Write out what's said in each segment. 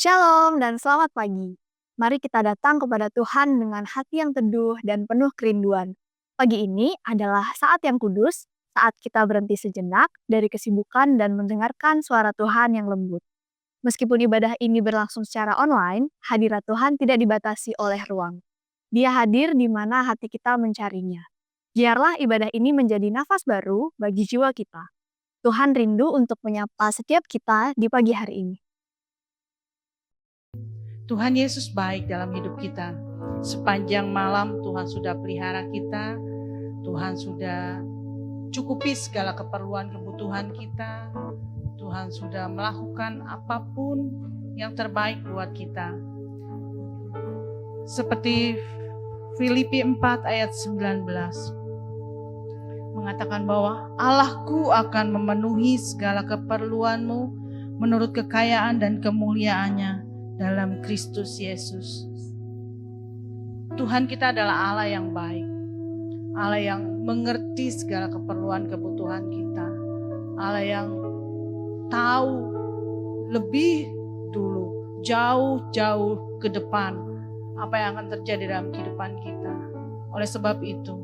Shalom dan selamat pagi. Mari kita datang kepada Tuhan dengan hati yang teduh dan penuh kerinduan. Pagi ini adalah saat yang kudus, saat kita berhenti sejenak dari kesibukan dan mendengarkan suara Tuhan yang lembut. Meskipun ibadah ini berlangsung secara online, hadirat Tuhan tidak dibatasi oleh ruang. Dia hadir di mana hati kita mencarinya. Biarlah ibadah ini menjadi nafas baru bagi jiwa kita. Tuhan rindu untuk menyapa setiap kita di pagi hari ini. Tuhan Yesus baik dalam hidup kita. Sepanjang malam Tuhan sudah pelihara kita. Tuhan sudah cukupi segala keperluan kebutuhan kita. Tuhan sudah melakukan apapun yang terbaik buat kita. Seperti Filipi 4 ayat 19 mengatakan bahwa Allahku akan memenuhi segala keperluanmu menurut kekayaan dan kemuliaannya dalam Kristus Yesus. Tuhan kita adalah Allah yang baik, Allah yang mengerti segala keperluan kebutuhan kita, Allah yang tahu lebih dulu, jauh-jauh ke depan apa yang akan terjadi dalam kehidupan kita. Oleh sebab itu,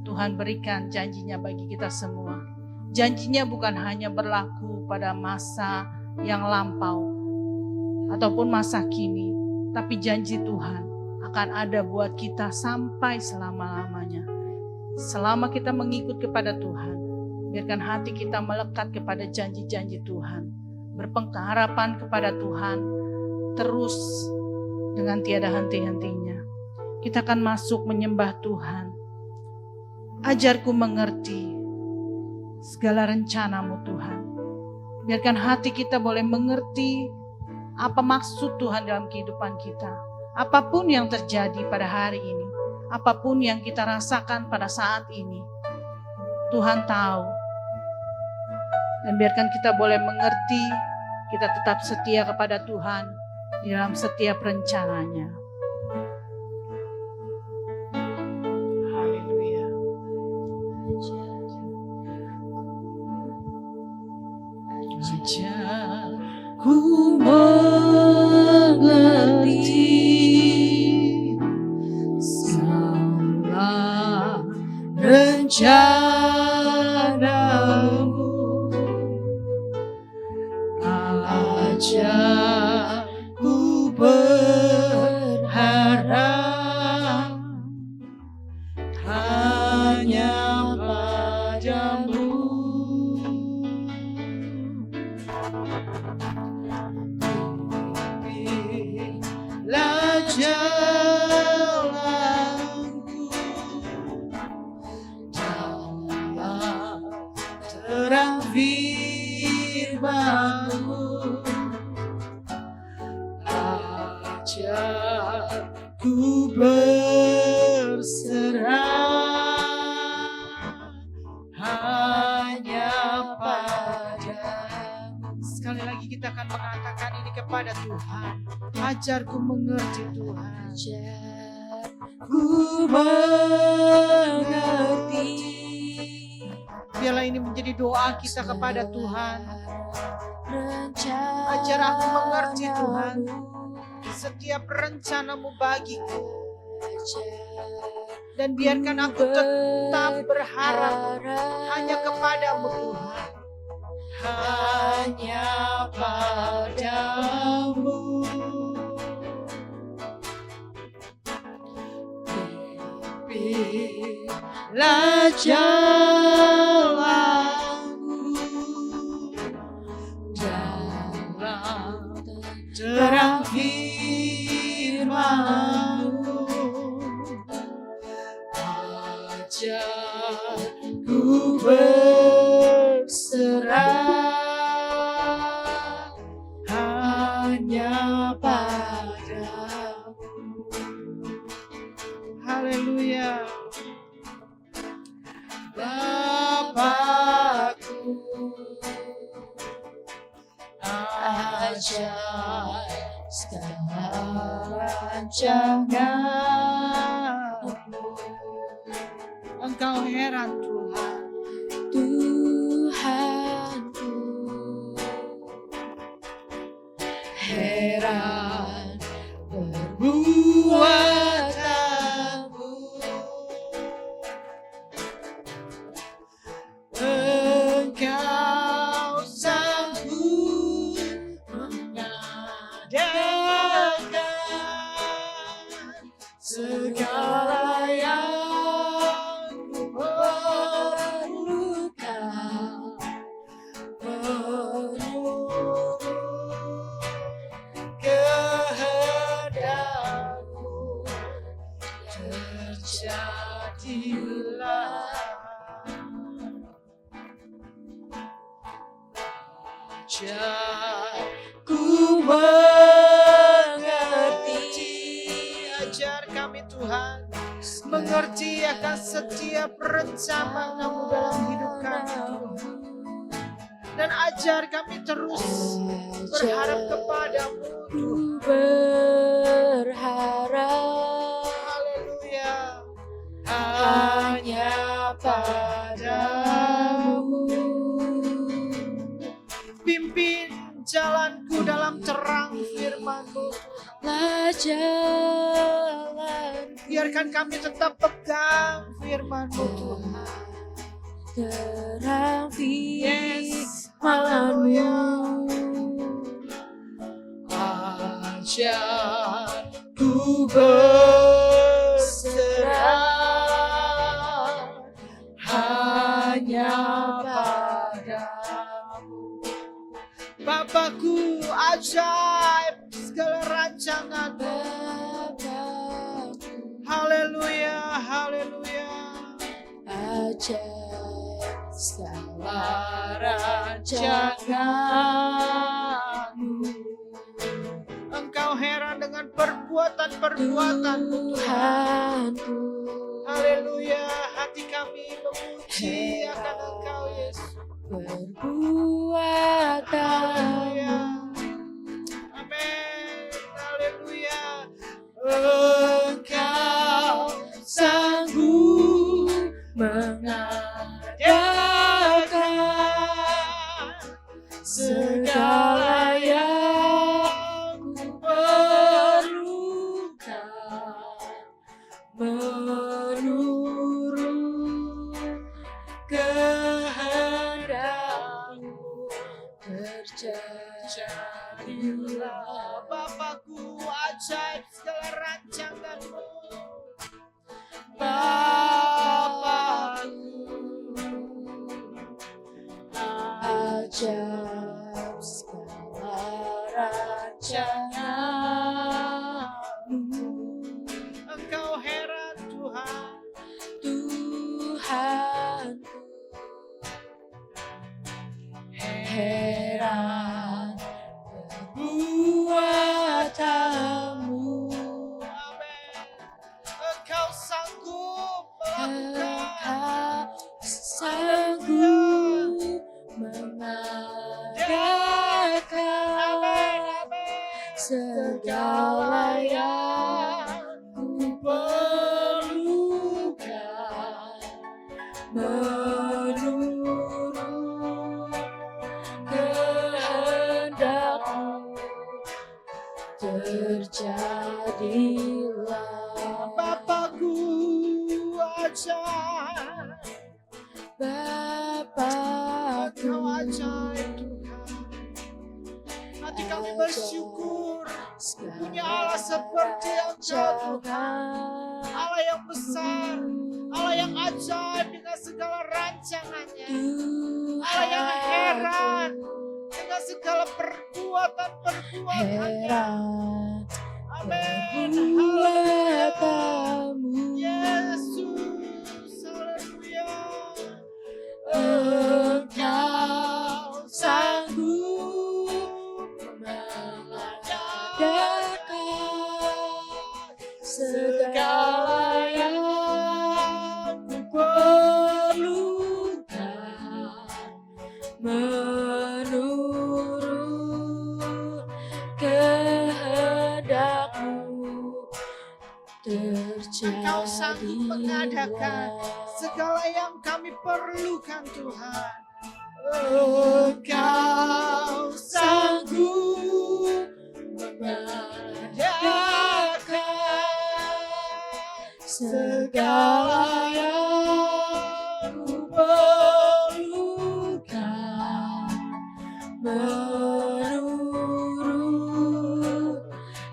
Tuhan berikan janjinya bagi kita semua. Janjinya bukan hanya berlaku pada masa yang lampau ataupun masa kini, tapi janji Tuhan akan ada buat kita sampai selama-lamanya. Selama kita mengikut kepada Tuhan, biarkan hati kita melekat kepada janji-janji Tuhan, berpengharapan kepada Tuhan terus dengan tiada henti-hentinya. Kita akan masuk menyembah Tuhan. Ajarku mengerti segala rencanamu Tuhan. Biarkan hati kita boleh mengerti apa maksud Tuhan dalam kehidupan kita. Apapun yang terjadi pada hari ini, apapun yang kita rasakan pada saat ini, Tuhan tahu. Dan biarkan kita boleh mengerti, kita tetap setia kepada Tuhan di dalam setiap rencananya. Haleluya. Ku mengerti segala rencanamu, ajar ku berharap hanya padamu. Jalanku dalam terang firman-Mu, ajarku berserah hanya padamu. Sekali lagi kita akan mengatakan ini kepada Tuhan. Ajarku mengerti Tuhan. Ajarku mengerti. Biarlah ini menjadi doa kita kepada Tuhan. Ajar aku mengerti Tuhan setiap rencanamu bagiku. Dan biarkan aku tetap berharap hanya kepadamu Tuhan. Hanya padamu. Pimpinlah jalanku dalam terang firman-Mu, ajarku berserah hanya padamu. Haleluya. Bapakku, ajar segala rancangan-Mu. Engkau heran Tuhan. Tuhanku heran perbuatanmu. Engkau sanggup mengadakan segala yang ku perlukan. Menurut kehendakmu terjadilah. Ajar ku mengerti, ajar kami Tuhan mengerti akan setiap rencana-Mu dalam hidup kami Tuhan. Dan ajar kami terus berharap kepadamu Tuhan. Berharap, haleluya, hanya padamu. Pimpin jalanku dalam terang firman-Mu. Biarkan kami tetap pegang firman-Mu Tuhan. Terang firman-Mu. Ajar ku berserah hanya padamu. Bapakku, ajaib segala rancangan-Mu. Haleluya, haleluya. Ajaib segala rancangan-Mu. Engkau heran dengan perbuatan-perbuatan-Mu Tuhanku. Haleluya, hati kami memuji akan Engkau Yesus. Perbuatan. Amin. Haleluya. Engkau sanggup mengadakan segala yang ku perlukan. Menurut kehendak-Mu terjadilah. Bapakku, ajaib segala rancangan-Mu. Bapakku, ajaib segala rancangan-Mu. Engkau heran Tuhan, Tuhanku. Heran perbuatan-Mu. Amin. Engkau sanggup melakukan, sanggup mengadakan segala yang ku perlukan. Menurut kehendak-Mu terjadilah. Bapakku, ajaib. Bapakku, Engkau ajaib Tuhan. Hati kami bersyukur punya Allah seperti Engkau Tuhan. Allah yang besar, Allah yang ajaib dengan segala rancangannya. Allah yang heran dengan segala perbuatan-perbuatannya. Amin. Yesus, haleluya. Engkau sanggup mengadakan segala yang ku perlukan. Menurut kehendak-Mu terjadilah. Engkau sanggup mengadakan segala yang kami perlukan Tuhan. Engkau sanggup segala yang ku perlukan menurut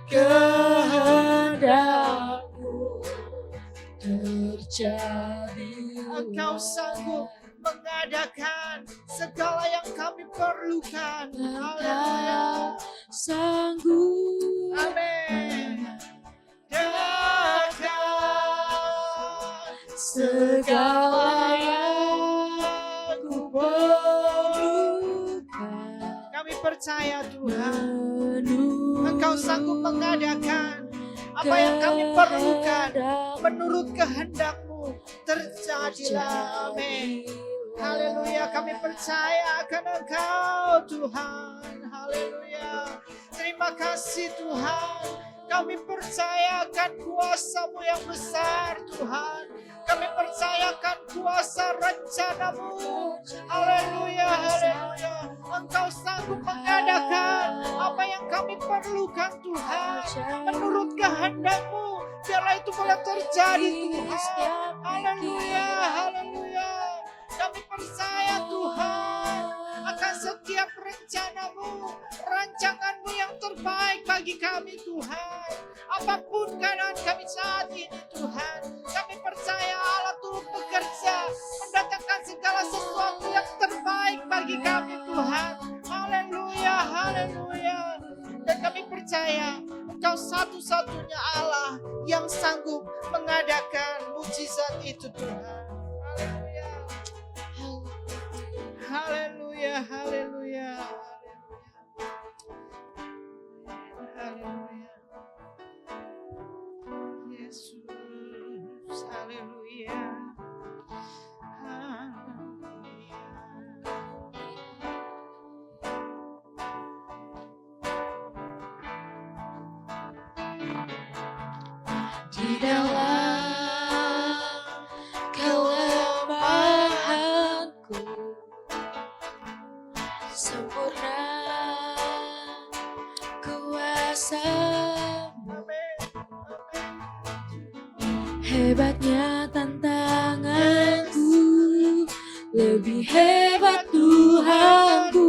kehendakmu terjadi. Engkau sanggup mengadakan segala yang kami perlukan. Haleluya. Sanggup Amin. Adakan segala yang ku perlukan. Kami percaya Tuhan, Engkau sanggup mengadakan apa yang kami perlukan menurut kehendak-Mu. Terjadilah. Amin. Haleluya, kami percaya akan Engkau Tuhan. Haleluya. Terima kasih Tuhan. Kami percaya akan kuasa-Mu yang besar Tuhan. Kami percayakan kuasa rencana-Mu. Haleluya, haleluya. Engkau sanggup mengadakan apa yang kami perlukan Tuhan. Menurut kehendak-Mu. Biarlah itu boleh terjadi Tuhan. Haleluya, haleluya. Kami percaya Tuhan akan setiap rencana-Mu, rancangan-Mu yang terbaik bagi kami Tuhan. Apapun keadaan kami saat ini Tuhan, kami percaya Allah turut bekerja, mendatangkan segala sesuatu yang terbaik bagi kami Tuhan. Haleluya, haleluya. Dan kami percaya Engkau satu-satunya Allah yang sanggup mengadakan mujizat itu Tuhan. Haleluya. Haleluya, haleluya, haleluya. Yesus, haleluya. Haleluya. Di dalam kelemahanku sempurna kuasa-Mu. Hebatnya tantanganku, lebih hebat Tuhanku.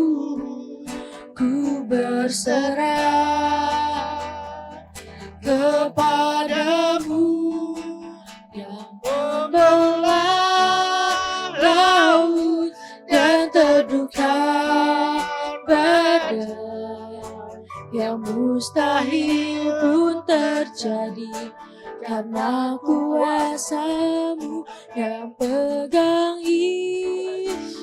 Ku berserah kepadamu yang membelah laut dan teduhkan badai. Yang mustahil pun terjadi karena kuasa-Mu yang pegang hidupku,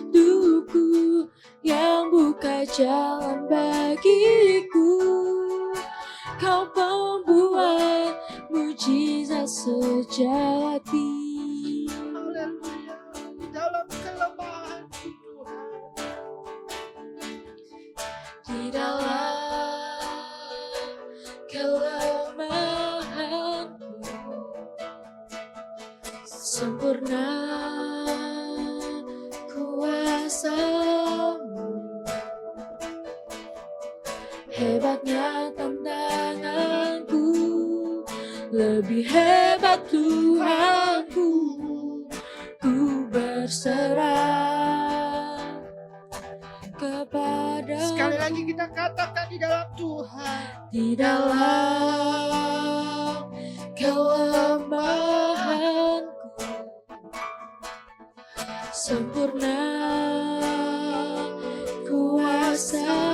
yang buka jalan bagiku. Kau pembuat mujizat sejati. Haleluya. Di dalam kelemahan Tuhan. Di dalam kelemahanku sempurna kuasa-Mu. Hebatnya tantanganku, lebih hebat Tuhanku. Ku berserah kepada. Sekali lagi kita katakan di dalam Tuhan. Di dalam kelemahanku sempurna kuasa-Mu.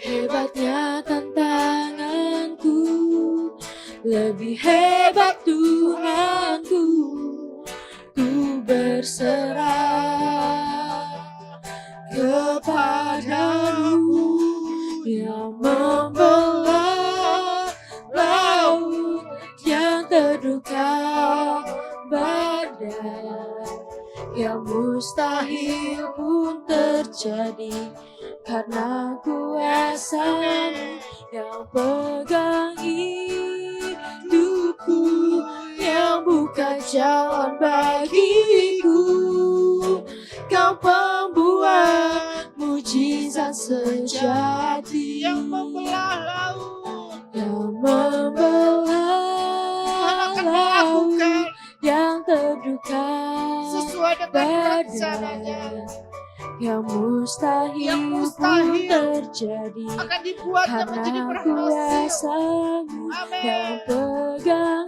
Hebatnya tantanganku, lebih hebat Tuhanku. Ku berserah kepadamu yang membelah laut, yang teduhkan badai. Yang mustahil pun terjadi karena kuasa-Mu yang pegang hidupku, yang buka jalan bagiku. Kau pembuat mujizat sejati, Yang membelah laut, yang membelah Tuhan akan melakukan yang terduga sesuai dengan rencananya. yang mustahil, Yang mustahil pun terjadi akan dibuatnya menjadi karena berhasil. kuasa-Mu yang Amin. pegang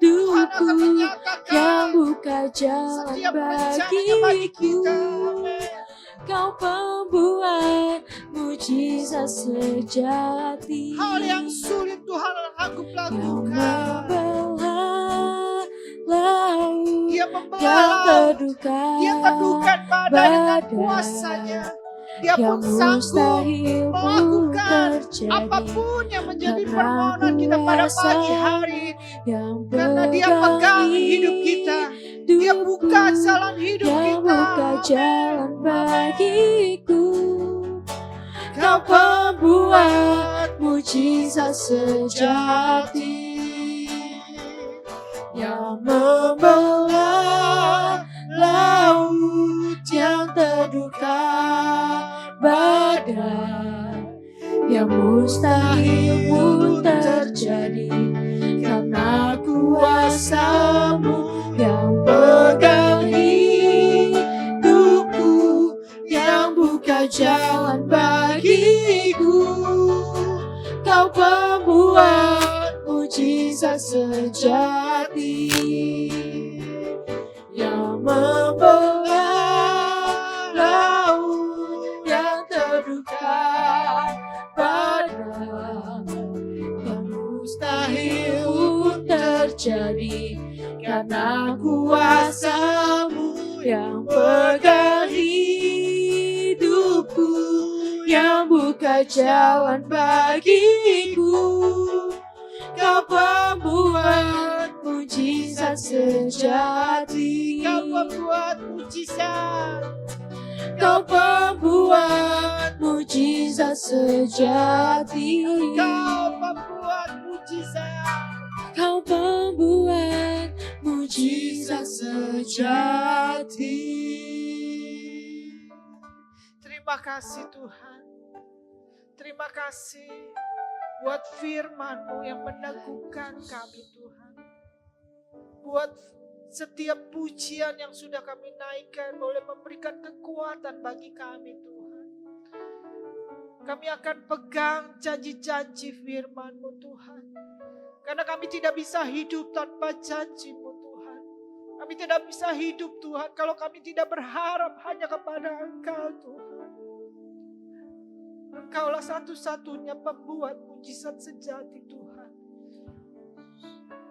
Tuhan akan hidupku, yang menyatakan buka jalan setiap rencananya bagi kita. bagiku. Amin. Kau pembuat mujizat sejati Hal yang sulit Tuhan sanggup yang lakukan. membelah laut Dia yang membelah laut. terduga Dia teduhkan badai dengan badai kuasanya. Dia yang pun sanggup mustahil pun melakukan terjadi apapun yang menjadi karena permohonan kita pada kuasa pagi hari ini. yang Karena Dia pegang hidup kita. Dia buka jalan hidup yang kita. buka Amin. jalan bagiku. Kau pembuat mujizat sejati yang membelah laut yang terduga badai yang mustahil pun terjadi karena kuasa-Mu yang pegang hidupku, yang buka jalan bagiku. Kau pembuat mujizat sejati yang membelah laut yang terduga badai yang mustahil pun terjadi karena kuasa-Mu yang pegang hidupku, yang buka jalan bagiku. Kau pembuat mujizat sejati. Kau pembuat mujizat. Kau pembuat mujizat sejati. Kau pembuat mujizat. Kau pembuat mujizat sejati. Terima kasih Tuhan. Terima kasih buat firman-Mu yang meneguhkan kami Tuhan. Buat setiap pujian yang sudah kami naikkan boleh memberikan kekuatan bagi kami Tuhan. Kami akan pegang janji-janji firman-Mu Tuhan. Karena kami tidak bisa hidup tanpa janji-Mu Tuhan. Kami tidak bisa hidup Tuhan kalau kami tidak berharap hanya kepada Engkau Tuhan. Engkaulah satu-satunya pembuat mujizat sejati Tuhan.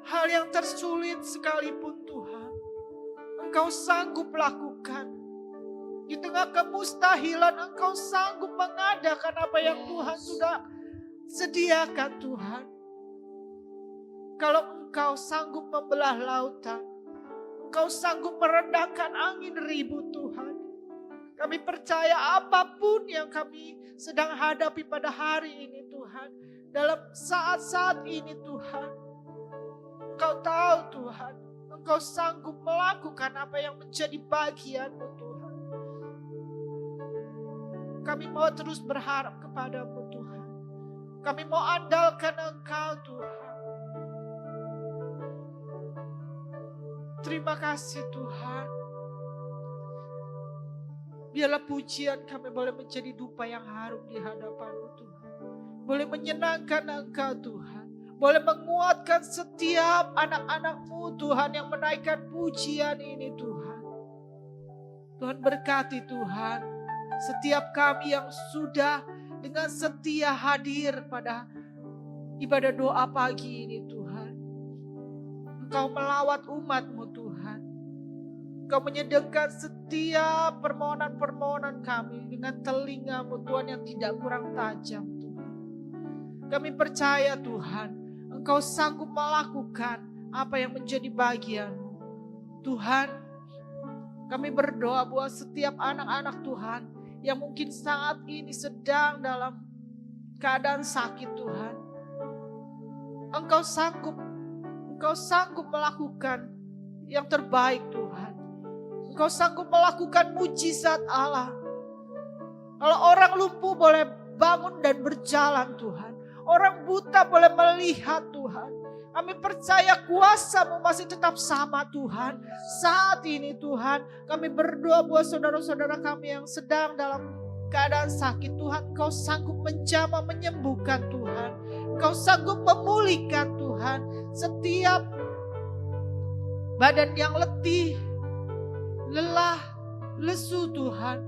Hal yang tersulit sekalipun Tuhan, Engkau sanggup lakukan. Di tengah kemustahilan Engkau sanggup mengadakan apa yang Tuhan sudah sediakan Tuhan. Kalau Engkau sanggup membelah lautan, Engkau sanggup meredahkan angin ribut Tuhan. Kami percaya apapun yang kami sedang hadapi pada hari ini Tuhan. Dalam saat-saat ini Tuhan. Engkau tahu Tuhan. Engkau sanggup melakukan apa yang menjadi bagian-Mu Tuhan. Kami mau terus berharap kepada-Mu Tuhan. Kami mau andalkan Engkau Tuhan. Terima kasih Tuhan. Biarlah pujian kami boleh menjadi dupa yang harum di hadapan-Mu Tuhan. Boleh menyenangkan Engkau Tuhan. Boleh menguatkan setiap anak-anak-Mu Tuhan yang menaikkan pujian ini Tuhan. Tuhan berkati Tuhan. Setiap kami yang sudah dengan setia hadir pada ibadah doa pagi ini Tuhan. Engkau melawat umat-Mu Tuhan. Engkau menyedengar setiap permohonan-permohonan kami dengan telinga-Mu Tuhan yang tidak kurang tajam Tuhan. Kami percaya Tuhan, Engkau sanggup melakukan apa yang menjadi bagian-Mu. Tuhan, kami berdoa buat setiap anak-anak Tuhan yang mungkin saat ini sedang dalam keadaan sakit Tuhan. Engkau sanggup melakukan yang terbaik Tuhan. Engkau sanggup melakukan mujizat Allah. Kalau orang lumpuh boleh bangun dan berjalan Tuhan. Orang buta boleh melihat Tuhan. Kami percaya kuasa-Mu masih tetap sama Tuhan. Saat ini Tuhan, kami berdoa buat saudara-saudara kami yang sedang dalam keadaan sakit. Tuhan, Kau sanggup menjamah, menyembuhkan Tuhan. Kau sanggup memulihkan Tuhan. Setiap badan yang letih, lelah, lesu Tuhan.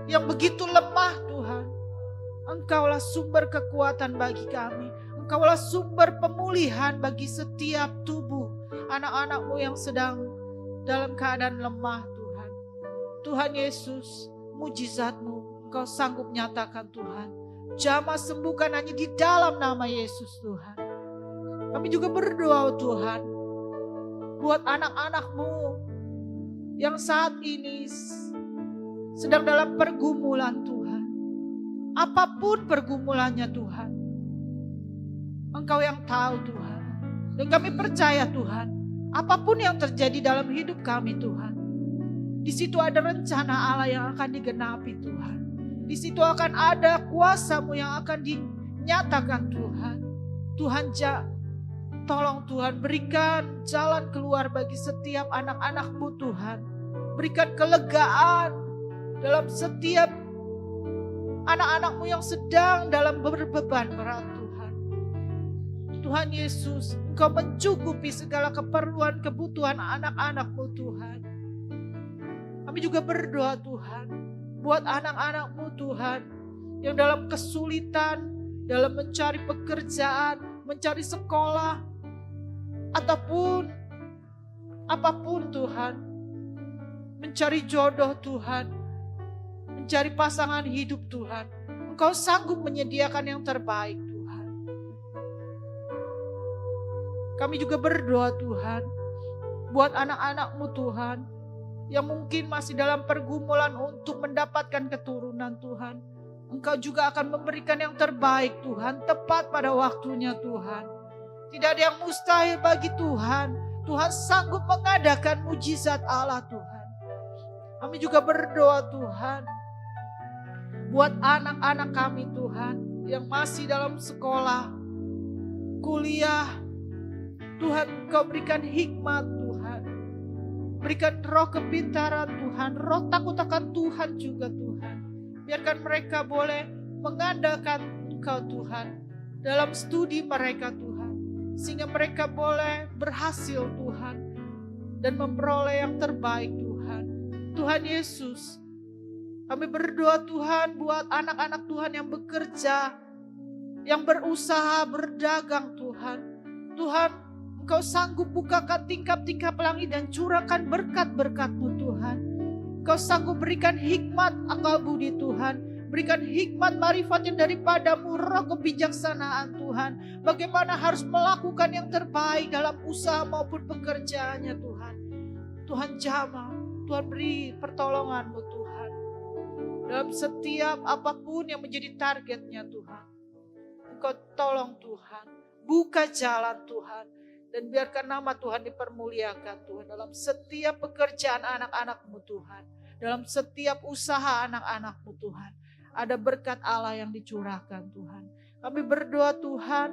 Yang begitu lemah Tuhan. Engkaulah sumber kekuatan bagi kami. Engkaulah sumber pemulihan bagi setiap tubuh anak-anak-Mu yang sedang dalam keadaan lemah Tuhan. Tuhan Yesus, mujizat-Mu Engkau sanggup nyatakan Tuhan. Jamah sembuhkan hanya di dalam nama Yesus Tuhan. Kami juga berdoa Tuhan, buat anak-anak-Mu yang saat ini sedang dalam pergumulan Tuhan. Apapun pergumulannya Tuhan, Engkau yang tahu Tuhan. Dan kami percaya Tuhan, apapun yang terjadi dalam hidup kami Tuhan, di situ ada rencana Allah yang akan digenapi Tuhan. Di situ akan ada kuasa-Mu yang akan dinyatakan Tuhan. Tuhan, tolong Tuhan berikan jalan keluar bagi setiap anak-anak-Mu Tuhan. Berikan kelegaan dalam setiap anak-anak-Mu yang sedang dalam berbeban berat Tuhan. Tuhan Yesus, Engkau mencukupi segala keperluan kebutuhan anak-anak-Mu Tuhan. Kami juga berdoa Tuhan, buat anak-anak-Mu Tuhan, yang dalam kesulitan, dalam mencari pekerjaan, mencari sekolah, ataupun apapun Tuhan, mencari jodoh Tuhan, mencari pasangan hidup Tuhan. Engkau sanggup menyediakan yang terbaik Tuhan. Kami juga berdoa Tuhan, buat anak-anak-Mu Tuhan, yang mungkin masih dalam pergumulan untuk mendapatkan keturunan Tuhan. Engkau juga akan memberikan yang terbaik Tuhan, tepat pada waktunya Tuhan. Tidak ada yang mustahil bagi Tuhan. Tuhan sanggup mengadakan mujizat Allah Tuhan. Kami juga berdoa Tuhan, buat anak-anak kami Tuhan, yang masih dalam sekolah, kuliah. Tuhan, Engkau berikan hikmat Tuhan. Berikan roh kepintaran Tuhan, roh takut akan Tuhan juga Tuhan. Biarkan mereka boleh mengandalkan Engkau Tuhan dalam studi mereka Tuhan. Sehingga mereka boleh berhasil Tuhan dan memperoleh yang terbaik Tuhan. Tuhan Yesus, kami berdoa Tuhan buat anak-anak Tuhan yang bekerja, yang berusaha, berdagang Tuhan. Tuhan, Engkau sanggup bukakan tingkap-tingkap langit dan curahkan berkat-berkat-Mu Tuhan. Engkau sanggup berikan hikmat akal budi Tuhan. Berikan hikmat marifat yang daripada-Mu, roh kebijaksanaan Tuhan. Bagaimana harus melakukan yang terbaik dalam usaha maupun pekerjaannya Tuhan. Tuhan jamah, Tuhan beri pertolongan-Mu Tuhan. Dalam setiap apapun yang menjadi targetnya Tuhan. Engkau tolong Tuhan, buka jalan Tuhan. Dan biarkan nama Tuhan dipermuliakan Tuhan dalam setiap pekerjaan anak-anak-Mu Tuhan. Dalam setiap usaha anak-anak-Mu Tuhan. Ada berkat Allah yang dicurahkan Tuhan. Kami berdoa Tuhan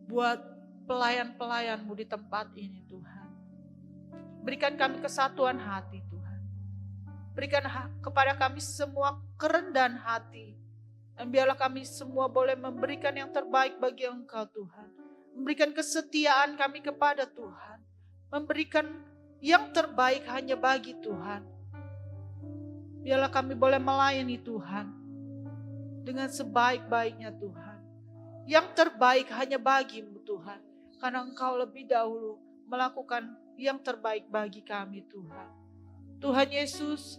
buat pelayan-pelayan-Mu di tempat ini Tuhan. Berikan kami kesatuan hati Tuhan. Berikan kepada kami semua kerendahan hati. Dan biarlah kami semua boleh memberikan yang terbaik bagi Engkau Tuhan. Memberikan kesetiaan kami kepada Tuhan. Memberikan yang terbaik hanya bagi Tuhan. Biarlah kami boleh melayani Tuhan dengan sebaik-baiknya Tuhan. Yang terbaik hanya bagi-Mu Tuhan. Karena Engkau lebih dahulu melakukan yang terbaik bagi kami Tuhan. Tuhan Yesus,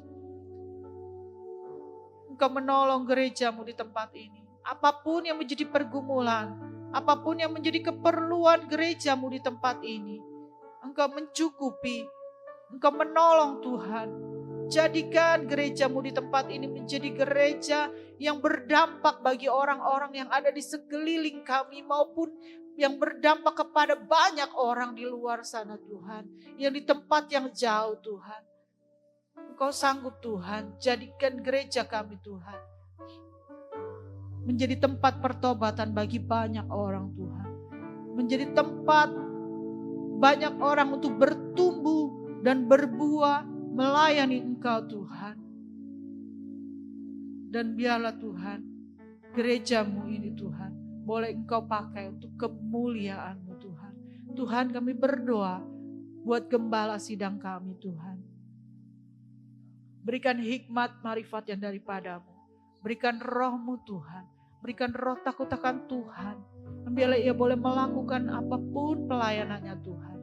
Engkau menolong gereja-Mu di tempat ini. Apapun yang menjadi pergumulan, apapun yang menjadi keperluan gereja-Mu di tempat ini, Engkau mencukupi, Engkau menolong Tuhan. Jadikan gereja-Mu di tempat ini menjadi gereja yang berdampak bagi orang-orang yang ada di sekeliling kami maupun yang berdampak kepada banyak orang di luar sana Tuhan. Yang di tempat yang jauh Tuhan. Engkau sanggup Tuhan, jadikan gereja kami Tuhan menjadi tempat pertobatan bagi banyak orang Tuhan. Menjadi tempat banyak orang untuk bertumbuh dan berbuah melayani Engkau Tuhan. Dan biarlah Tuhan, gerejamu ini Tuhan, boleh Engkau pakai untuk kemuliaan-Mu Tuhan. Tuhan, kami berdoa buat gembala sidang kami Tuhan. Berikan hikmat marifat yang daripadamu. Berikan roh-Mu Tuhan. Berikan roh takut akan Tuhan. Biarlah ia boleh melakukan apapun pelayanannya Tuhan.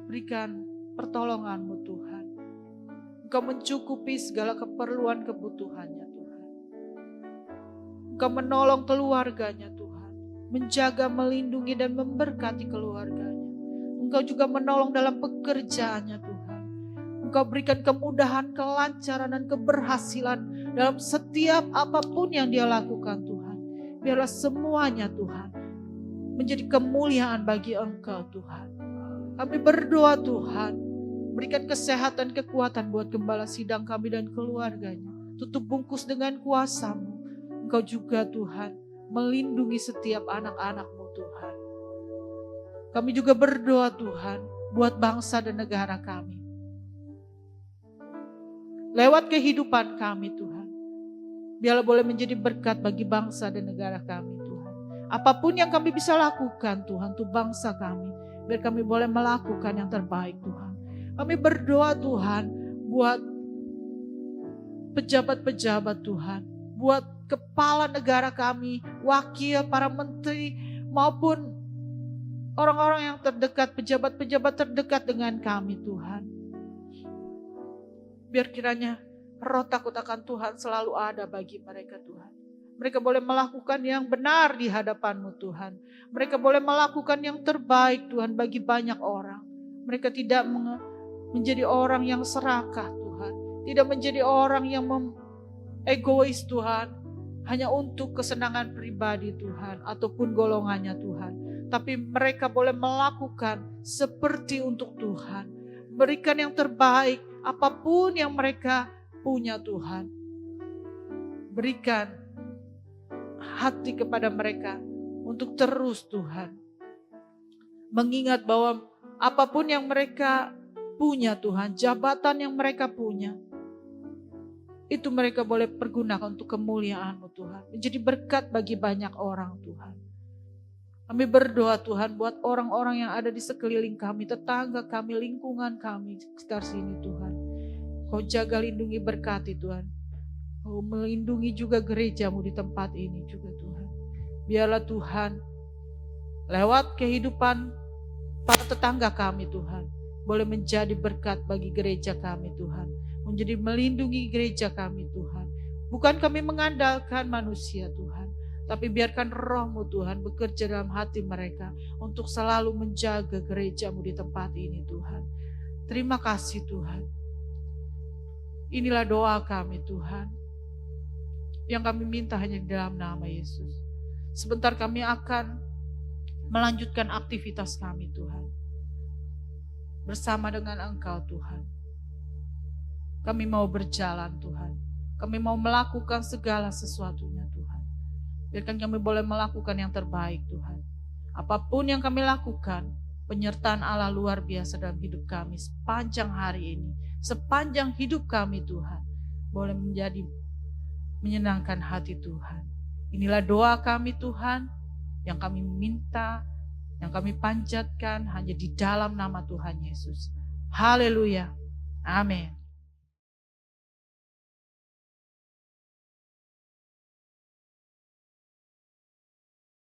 Berikan pertolongan-Mu Tuhan. Engkau mencukupi segala keperluan kebutuhannya Tuhan. Engkau menolong keluarganya Tuhan. Menjaga, melindungi dan memberkati keluarganya. Engkau juga menolong dalam pekerjaannya Tuhan. Engkau berikan kemudahan, kelancaran dan keberhasilan dalam setiap apapun yang dia lakukan Tuhan. Biarlah semuanya Tuhan menjadi kemuliaan bagi Engkau Tuhan. Kami berdoa Tuhan, berikan kesehatan, kekuatan buat gembala sidang kami dan keluarganya. Tutup bungkus dengan kuasa-Mu. Engkau juga Tuhan melindungi setiap anak-anak-Mu Tuhan. Kami juga berdoa Tuhan buat bangsa dan negara kami. Lewat kehidupan kami Tuhan, biarlah boleh menjadi berkat bagi bangsa dan negara kami Tuhan. Apapun yang kami bisa lakukan Tuhan untuk bangsa kami, biar kami boleh melakukan yang terbaik Tuhan. Kami berdoa Tuhan buat pejabat-pejabat Tuhan, buat kepala negara kami, wakil, para menteri, maupun orang-orang yang terdekat, pejabat-pejabat terdekat dengan kami Tuhan. Biar kiranya roh takut akan Tuhan selalu ada bagi mereka Tuhan. Mereka boleh melakukan yang benar di hadapan-Mu Tuhan. Mereka boleh melakukan yang terbaik Tuhan bagi banyak orang. Mereka tidak menjadi orang yang serakah Tuhan. Tidak menjadi orang yang egois Tuhan. Hanya untuk kesenangan pribadi Tuhan ataupun golongannya Tuhan. Tapi mereka boleh melakukan seperti untuk Tuhan. Berikan yang terbaik apapun yang mereka punya Tuhan. Berikan hati kepada mereka untuk terus Tuhan mengingat bahwa apapun yang mereka punya Tuhan, jabatan yang mereka punya, itu mereka boleh pergunakan untuk kemuliaan-Mu Tuhan. Menjadi berkat bagi banyak orang Tuhan. Kami berdoa Tuhan buat orang-orang yang ada di sekeliling kami, tetangga kami, lingkungan kami sekitar sini Tuhan. Kau jaga, lindungi, berkati Tuhan. Kau melindungi juga gereja-Mu di tempat ini juga Tuhan. Biarlah Tuhan lewat kehidupan para tetangga kami Tuhan, boleh menjadi berkat bagi gereja kami Tuhan. Menjadi melindungi gereja kami Tuhan. Bukan kami mengandalkan manusia Tuhan, tapi biarkan roh-Mu Tuhan bekerja dalam hati mereka untuk selalu menjaga gereja-Mu di tempat ini Tuhan. Terima kasih Tuhan. Inilah doa kami Tuhan, yang kami minta hanya di dalam nama Yesus. Sebentar kami akan melanjutkan aktivitas kami Tuhan, bersama dengan Engkau Tuhan. Kami mau berjalan Tuhan, kami mau melakukan segala sesuatunya Tuhan. Biarkan kami boleh melakukan yang terbaik Tuhan. Apapun yang kami lakukan, penyertaan Allah luar biasa dalam hidup kami sepanjang hari ini, sepanjang hidup kami Tuhan, boleh menjadi menyenangkan hati Tuhan. Inilah doa kami Tuhan, yang kami minta, yang kami panjatkan hanya di dalam nama Tuhan Yesus. Haleluya. Amin.